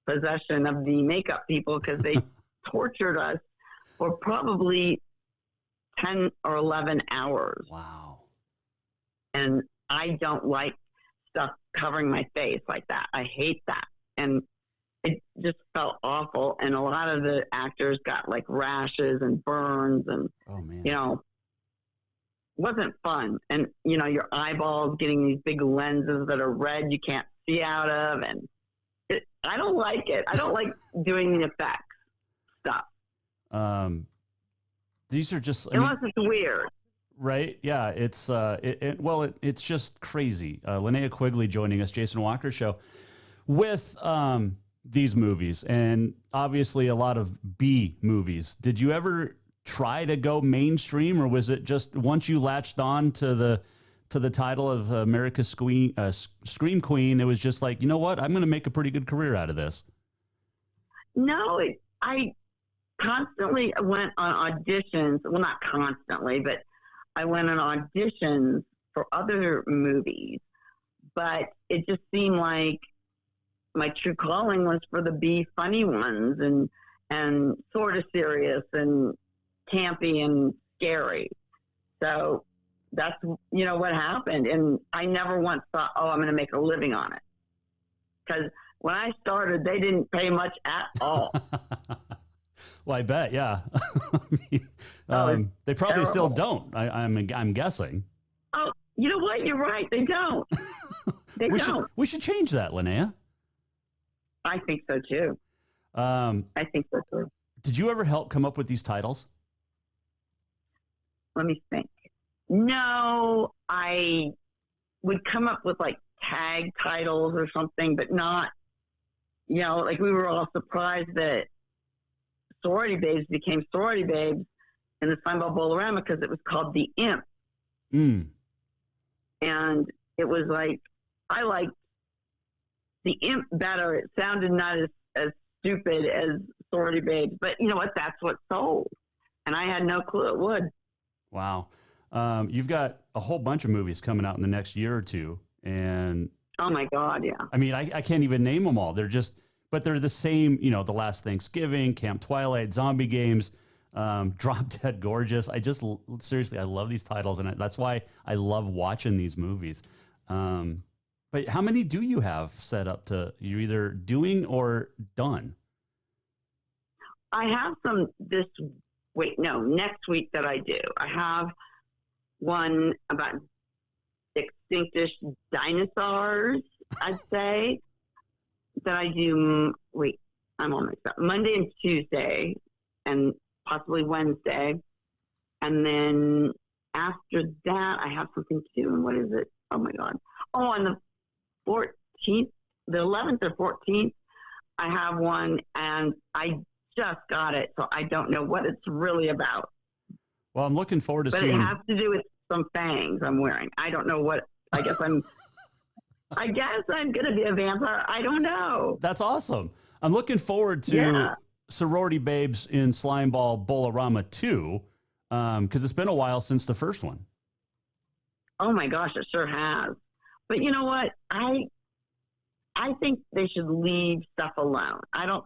possession of the makeup people because they tortured us for probably 10 or 11 hours. Wow. And I don't like stuff covering my face like that. I hate that. And it just felt awful. And a lot of the actors got rashes and burns and, wasn't fun. And, your eyeballs getting these big lenses that are red you can't see out of. And I don't like it. I don't like doing the effects stuff. These are just unless it's weird. Right? Yeah, it's it's just crazy. Linnea Quigley joining us, Jason Walker Show, with these movies, and obviously a lot of B movies. Did you ever try to go mainstream, or was it just once you latched on to the title of America's Scream Queen, it was just like, you know what, I'm going to make a pretty good career out of this? No, I constantly went on auditions. Well, not constantly, but I went on auditions for other movies. But it just seemed like my true calling was for the B funny ones and sort of serious and campy and scary. So that's, what happened. And I never once thought, I'm going to make a living on it. Because when I started, they didn't pay much at all. Well, I bet, yeah. They probably still don't. I'm guessing. Oh, you know what? You're right. They don't. They don't. We should change that, Linnea. I think so too. I think so too. Did you ever help come up with these titles? Let me think. No, I would come up with like tag titles or something, but not, like we were all surprised that Sorority Babes became Sorority Babes in the Slimeball Bowl-O-Rama because it was called The Imp. Mm. And it was like, I liked The Imp better. It sounded not as stupid as Sorority Babes, but you know what? That's what sold. And I had no clue it would. Wow. You've got a whole bunch of movies coming out in the next year or two. And oh my God, yeah. I mean, I can't even name them all. But they're the same, The Last Thanksgiving, Camp Twilight, Zombie Games, Drop Dead Gorgeous. Seriously, I love these titles, and that's why I love watching these movies. But how many do you have set up you're either doing or done? I have some next week that I do. I have one about extinctish dinosaurs, I'd say, that I do, I'm on myself, Monday and Tuesday, and possibly Wednesday. And then after that, I have something too. And what is it? Oh my God. Oh, on the 14th, the 11th or 14th, I have one, and I just got it, so I don't know what it's really about. Well, I'm looking forward to seeing. But it has to do with some fangs I'm wearing. I don't know what. I guess I'm going to be a vampire. I don't know. That's awesome. I'm looking forward to Sorority Babes in Slimeball Bowl-O-Rama 2, because it's been a while since the first one. Oh my gosh, it sure has. But you know what? I think they should leave stuff alone. I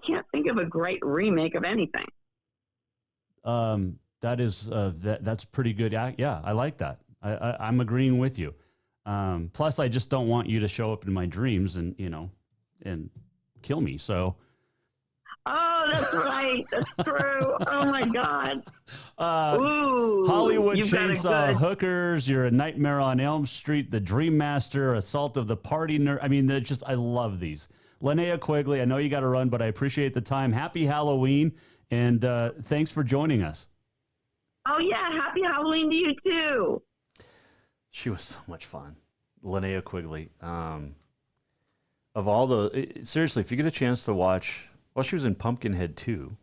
can't think of a great remake of anything. That's pretty good. Yeah, I like that. I'm agreeing with you. Plus, I just don't want you to show up in my dreams and kill me. So. Oh, that's right. That's true. Oh my God. Hollywood Chainsaw Hookers. You're a Nightmare on Elm Street. The Dream Master. Assault of the Party Nerd. I mean, I love these. Linnea Quigley, I know you got to run, but I appreciate the time. Happy Halloween, and thanks for joining us. Oh, yeah. Happy Halloween to you, too. She was so much fun. Linnea Quigley. Seriously, if you get a chance to watch, she was in Pumpkinhead 2,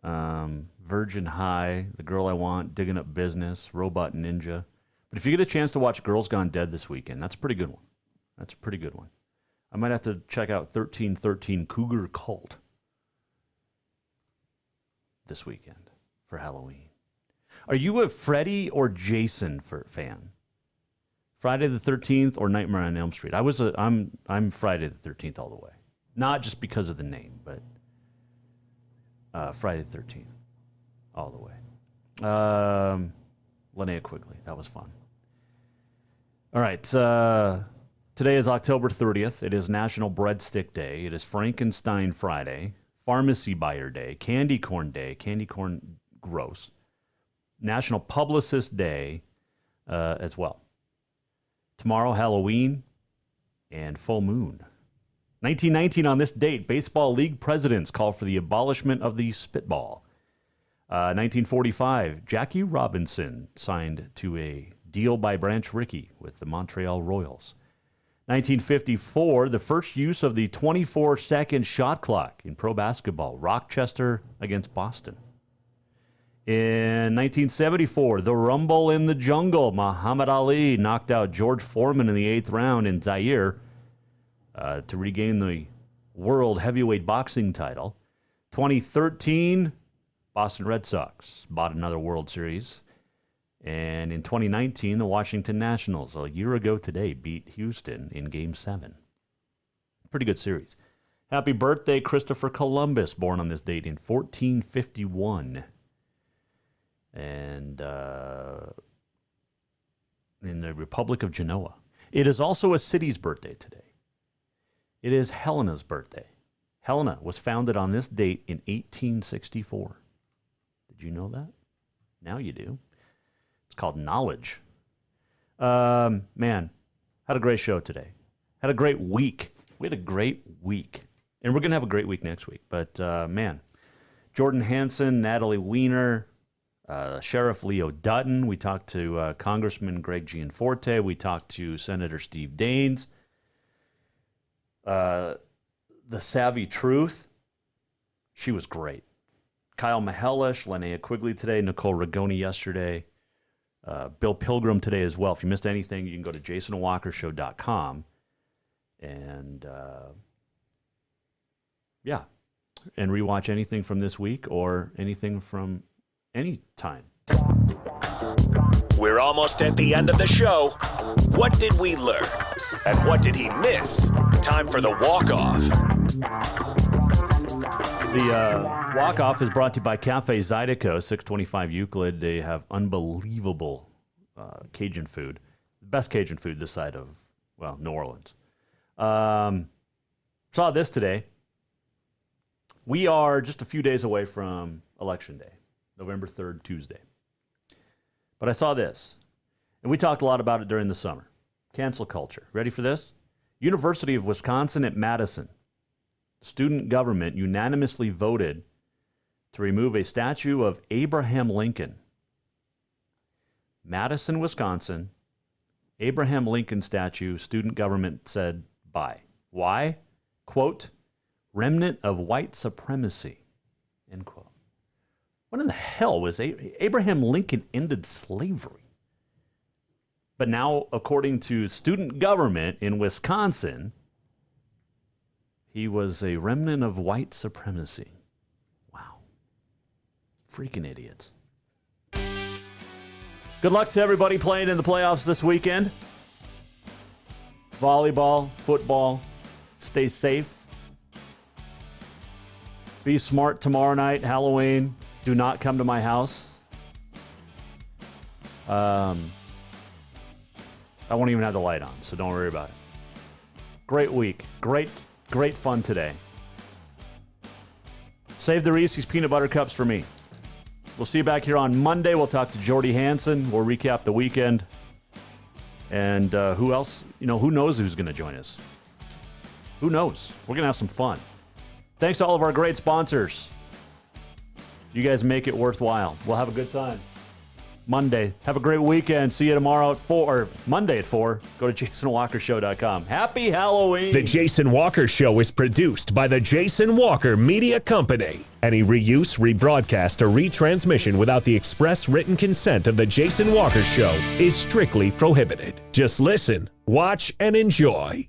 Virgin High, The Girl I Want, Digging Up Business, Robot Ninja. But if you get a chance to watch Girls Gone Dead this weekend, that's a pretty good one. I might have to check out 1313 Cougar Cult this weekend for Halloween. Are you a Freddy or Jason fan? Friday the 13th or Nightmare on Elm Street? I'm Friday the 13th all the way. Not just because of the name, but Friday the 13th all the way. Linnea Quigley, that was fun. All right, today is October 30th. It is National Breadstick Day. It is Frankenstein Friday, Pharmacy Buyer Day, Candy Corn Day, Candy Corn gross, National Publicist Day as well. Tomorrow, Halloween, and full moon. 1919, on this date, baseball league presidents call for the abolishment of the spitball. 1945, Jackie Robinson signed to a deal by Branch Rickey with the Montreal Royals. 1954, the first use of the 24-second shot clock in pro basketball, Rochester against Boston. In 1974, the Rumble in the Jungle, Muhammad Ali knocked out George Foreman in the 8th round in Zaire to regain the world heavyweight boxing title. 2013, Boston Red Sox bought another World Series. And in 2019, the Washington Nationals, a year ago today, beat Houston in Game 7. Pretty good series. Happy birthday, Christopher Columbus, born on this date in 1451. And in the Republic of Genoa. It is also a city's birthday today. It is Helena's birthday. Helena was founded on this date in 1864. Did you know that? Now you do. It's called knowledge. Man, had a great show today. Had a great week. We had a great week. And we're going to have a great week next week. But, man, Jordan Hansen, Natalie Weiner, Sheriff Leo Dutton. We talked to Congressman Greg Gianforte. We talked to Senator Steve Daines. The Savvy Truth. She was great. Kyle Mihelish, Linnea Quigley today, Nicole Rigoni yesterday. Bill Pilgeram today as well. If you missed anything, you can go to jasonwalkershow.com and, and rewatch anything from this week or anything from any time. We're almost at the end of the show. What did we learn? And what did he miss? Time for the walk-off. The walk-off is brought to you by Cafe Zydeco, 625 Euclid. They have unbelievable Cajun food. The best Cajun food this side of, New Orleans. Saw this today. We are just a few days away from Election Day, November 3rd, Tuesday. But I saw this, and we talked a lot about it during the summer. Cancel culture. Ready for this? University of Wisconsin at Madison. Student government unanimously voted to remove a statue of Abraham Lincoln. Madison, Wisconsin, Abraham Lincoln statue, student government said bye. Why? Quote, remnant of white supremacy, end quote. What in the hell was Abraham Lincoln ended slavery? But now, according to student government in Wisconsin, he was a remnant of white supremacy. Wow. Freaking idiots. Good luck to everybody playing in the playoffs this weekend. Volleyball, football. Stay safe. Be smart tomorrow night, Halloween. Do not come to my house. I won't even have the light on, so don't worry about it. Great week. Great fun today. Save the Reese's Peanut Butter Cups for me. We'll see you back here on Monday. We'll talk to Jordy Hansen. We'll recap the weekend. And who else? Who knows who's going to join us? Who knows? We're going to have some fun. Thanks to all of our great sponsors. You guys make it worthwhile. We'll have a good time. Monday. Have a great weekend. See you tomorrow at 4, or Monday at 4. Go to jasonwalkershow.com. Happy Halloween. The Jason Walker Show is produced by the Jason Walker Media Company. Any reuse, rebroadcast, or retransmission without the express written consent of the Jason Walker Show is strictly prohibited. Just listen, watch, and enjoy.